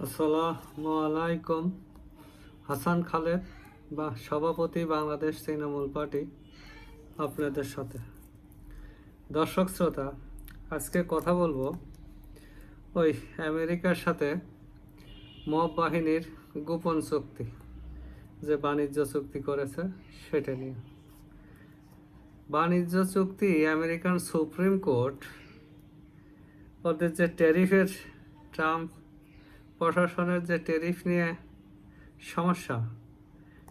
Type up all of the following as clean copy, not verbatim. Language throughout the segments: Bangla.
আসসালামু আলাইকুম। হাসান খালেদ বা সভাপতি বাংলাদেশ তৃণমূল পার্টি আপনাদের সাথে। দর্শক শ্রোতা, আজকে কথা বলবো ওই আমেরিকার সাথে মব বাহিনীর গোপন চুক্তি, যে বাণিজ্য চুক্তি করেছে সেটা নিয়ে। বাণিজ্য চুক্তি আমেরিকান সুপ্রিম কোর্ট ওদের যে ট্যারিফের, ট্রাম্প প্রশাসনের যে ট্যারিফ নিয়ে সমস্যা,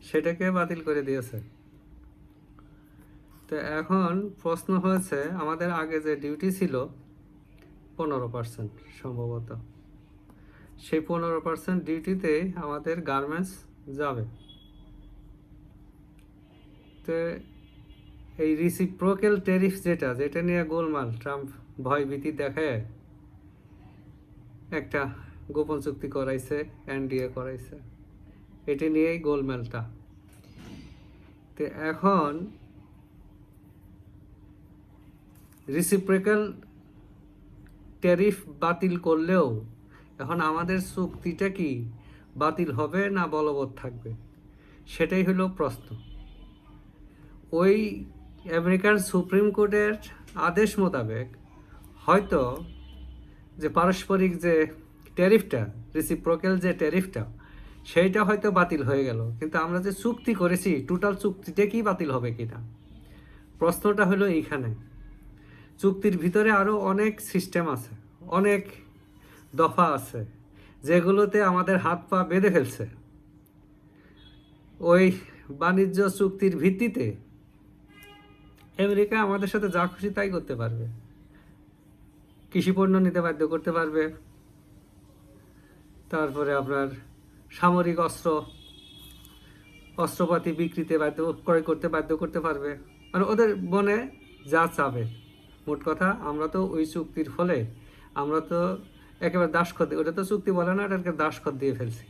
সেটাকে বাতিল করে দিয়েছে। তো এখন প্রশ্ন হয়েছে, আমাদের আগে যে ডিউটি ছিল 15% সম্ভবত, সেই 15% ডিউটিতে আমাদের গার্মেন্টস যাবে। তো এই রিসিপ্রোকাল ট্যারিফ যেটা নিয়ে গোলমাল, ট্রাম্প ভয়ভীতি দেখায় একটা গোপন চুক্তি করাইছে, এনডিএ করাইছে, এটি নিয়েই গোলমালটা। তো এখন রিসিপ্রোকাল ট্যারিফ বাতিল করলেও এখন আমাদের চুক্তিটা কি বাতিল হবে না বলবৎ থাকবে, সেটাই হলো প্রশ্ন। ওই আমেরিকান সুপ্রিম কোর্টের আদেশ মোতাবেক হয়তো যে পারস্পরিক যে ট্যারিফটা, রিসিপ্রোকাল যে ট্যারিফটা, সেইটা হয়তো বাতিল হয়ে গেল, কিন্তু আমরা যে চুক্তি করেছি টোটাল চুক্তিটা কি বাতিল হবে কিনা, প্রশ্নটা হলো এইখানে। চুক্তির ভিতরে আরও অনেক সিস্টেম আছে, অনেক দফা আছে, যেগুলোতে আমাদের হাত পা বেঁধে ফেলছে। ওই বাণিজ্য চুক্তির ভিত্তিতে আমেরিকা আমাদের সাথে যা খুশি তাই করতে পারবে, কৃষিপণ্য নিতে বাধ্য করতে পারবে, তারপরে আপনার সামরিক অস্ত্রপাতি বিক্রিতে ক্রয় করতে বাধ্য করতে পারবে, মানে ওদের মনে যা চাবে। মোট কথা, আমরা তো ওই চুক্তির ফলে আমরা তো একেবারে দাসখত, ওটা তো চুক্তি বলে না, এটাকে দাসখত দিয়ে ফেলছি।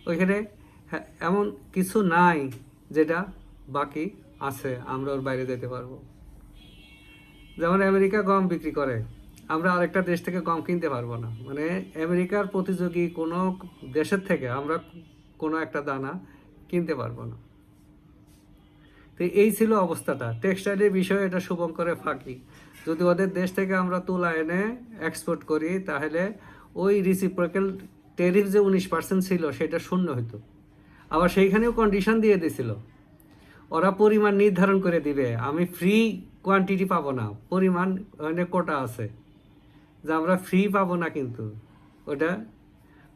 ওইখানে এমন কিছু নাই যেটা বাকি আছে, আমরা ওর বাইরে যেতে পারবো। যেমন আমেরিকা গম বিক্রি করে, আমরা আরেকটা দেশ থেকে গম কিনতে পারবো না, মানে আমেরিকার প্রতিযোগী কোনো দেশের থেকে আমরা কোনো একটা দানা কিনতে পারবো না। তো এই ছিল অবস্থাটা। টেক্সটাইলের বিষয়ে এটা শুভঙ্করে ফাঁকি। যদি ওদের দেশ থেকে আমরা তুলা এনে এক্সপোর্ট করি, তাহলে ওই রিসিপ্রোকাল ট্যারিফ যে 19% ছিল সেটা শূন্য হতো। আবার সেইখানেও কন্ডিশন দিয়ে দিছিল, ওরা পরিমাণ নির্ধারণ করে দিবে, আমি ফ্রি কোয়ান্টিটি পাবো না, পরিমাণ মানে কোটা আছে যে আমরা ফ্রি পাবো না, কিন্তু ওটা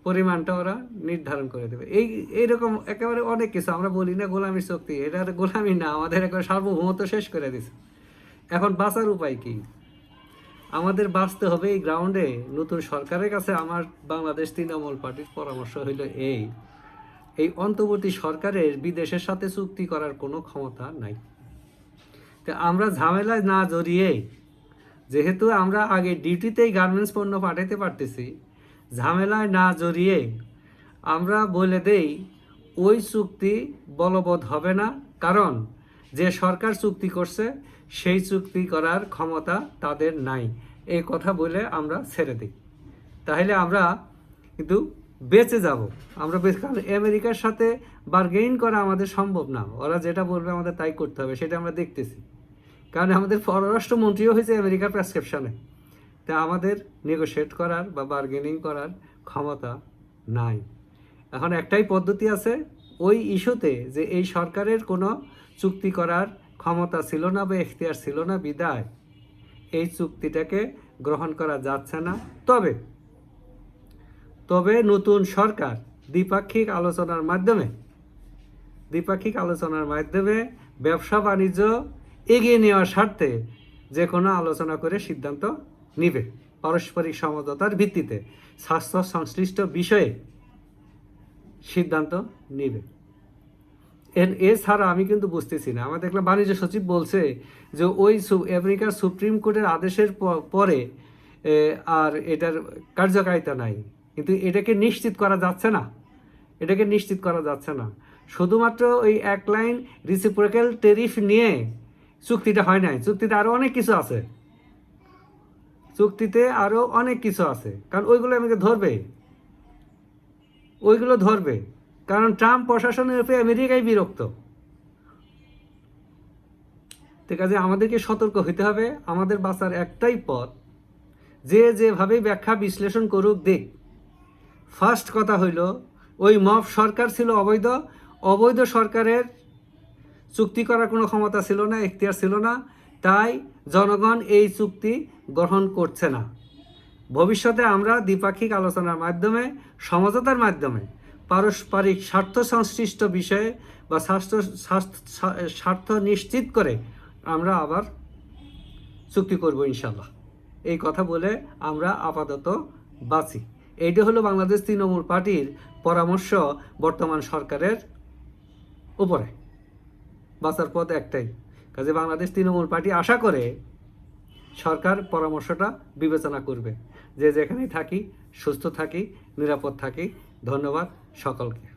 পরিমাণটা ওরা নির্ধারণ করে দেবে। এইরকম একেবারে অনেক কিছু। আমরা বলি না গোলামির শক্তি, এটা গোলামি না, আমাদের একেবারে সার্বভৌমত্ব শেষ করে দিছে। এখন বাঁচার উপায় কি? আমাদের বাঁচতে হবে এই গ্রাউন্ডে। নতুন সরকারের কাছে আমার বাংলাদেশ তৃণমূল পার্টির পরামর্শ হইল এই অন্তর্বর্তী সরকারের বিদেশের সাথে চুক্তি করার কোনো ক্ষমতা নাই। তো আমরা ঝামেলায় না জড়িয়ে, যেহেতু আমরা আগে ডিউটিতেই গার্মেন্টস পণ্য পাঠাতে পারতেছি, ঝামেলায় না জড়িয়ে আমরা বলে দেই ওই চুক্তি বলবৎ হবে না, কারণ যে সরকার চুক্তি করছে সেই চুক্তি করার ক্ষমতা তাদের নাই, এই কথা বলে আমরা ছেড়ে দিই। তাহলে আমরা কিন্তু বেঁচে যাব। আমরা কারণ আমেরিকার সাথে বার্গেইন করা আমাদের সম্ভব না, ওরা যেটা বলবে আমাদের তাই করতে হবে, সেটা আমরা দেখতেছি। কারণ আমাদের পররাষ্ট্রমন্ত্রীও হয়েছে আমেরিকার প্রেসক্রিপশনে, তা আমাদের নেগোশিয়েট করার বা বার্গেনিং করার ক্ষমতা নাই। এখন একটাই পদ্ধতি আছে ওই ইস্যুতে, যে এই সরকারের কোনো চুক্তি করার ক্ষমতা ছিল না বা এখতিয়ার ছিল না, বিদায় এই চুক্তিটাকে গ্রহণ করা যাচ্ছে না। তবে নতুন সরকার দ্বিপাক্ষিক আলোচনার মাধ্যমে ব্যবসা বাণিজ্য এগিয়ে নেওয়ার স্বার্থে যে কোনো আলোচনা করে সিদ্ধান্ত নিবে, পারস্পরিক সমঝোতার ভিত্তিতে স্বাস্থ্য সংশ্লিষ্ট বিষয়ে সিদ্ধান্ত নিবে। এছাড়া আমি কিন্তু বুঝতেছি না। আমরা দেখলাম বাণিজ্য সচিব বলছে যে ওই আমেরিকার সুপ্রিম কোর্টের আদেশের পরে আর এটার কার্যকারিতা নাই, কিন্তু এটাকে নিশ্চিত করা যাচ্ছে না। শুধুমাত্র ওই এক লাইন রিসিপ্রোকাল ট্যারিফ নিয়ে চুক্তিটা হয় নাই। চুক্তিতে আরও অনেক কিছু আছে, কারণ ওইগুলো আমাকে ধরবে। ওইগুলো ধরবে, কারণ ট্রাম্প প্রশাসনের উপরে আমেরিকাই বিরক্ত। ঠিক আছে, আমাদেরকে সতর্ক হতে হবে। আমাদের বাঁচার একটাই পথ, যে যেভাবেই ব্যাখ্যা বিশ্লেষণ করুক দিক। ফার্স্ট কথা হইল, ওই মব সরকার ছিল অবৈধ। অবৈধ সরকারের চুক্তি করার কোনো ক্ষমতা ছিল না, এখতিয়ার ছিল না, তাই জনগণ এই চুক্তি গ্রহণ করছে না। ভবিষ্যতে আমরা দ্বিপাক্ষিক আলোচনার মাধ্যমে, সমঝোতার মাধ্যমে, পারস্পরিক স্বার্থ সংশ্লিষ্ট বিষয়ে বা স্বার্থ নিশ্চিত করে আমরা আবার চুক্তি করব ইনশাল্লাহ। এই কথা বলে আমরা আপাতত বাঁচি। এইটা হলো বাংলাদেশ তৃণমূল পার্টির পরামর্শ বর্তমান সরকারের উপরে। বাঁচার পথ একটাই। কাজে বাংলাদেশ তৃণমূল পার্টি আশা করে সরকার পরামর্শটা বিবেচনা করবে। যে যেখানেই থাকি সুস্থ থাকি, নিরাপদ থাকি। ধন্যবাদ সকলকে।